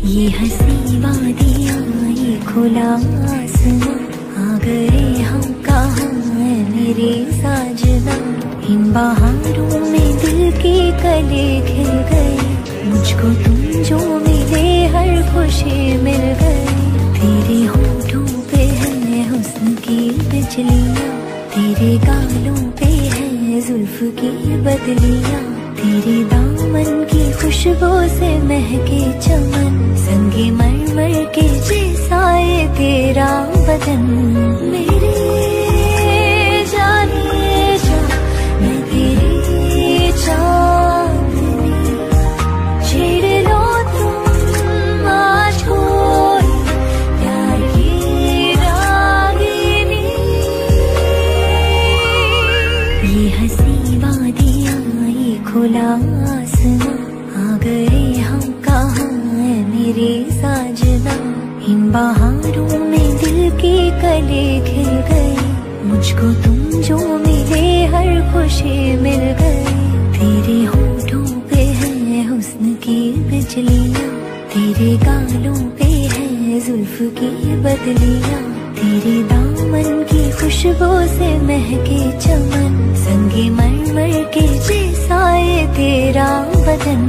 ये हंसी वादियाँ ये खुला आसमां, आ गए हम कहाँ है मेरे साजना। इन बहारों में दिल के कले खिल गए, मुझको तुम जो मिले हर खुशी मिल गई। तेरे होठों पे है हुस्न की बिजलियाँ, तेरे गालों पे है जुल्फ की बदलियाँ। तेरे दामन की खुशबू से महके चमन, संगे मरमर के जैसा ये तेरा बदन। मेरे जाने जा मैं तेरी चांदनी, छेड़ लो तुम आज कोई प्यार की रागिनी। ये हंसी वादियाँ ये खुला आसमां, आ गए हम कहाँ है मेरे साजना। इन बहारों में दिल के कले खिल गए, मुझको तुम जो मिले हर खुशी मिल गई। तेरे होठों पे है हुस्न की बिजलियाँ, तेरे गालों पे है जुल्फ की बदलियाँ। तेरे दामन की खुशबू से महके चमन, संगे मरमर के जैसा ये तेरा बदन।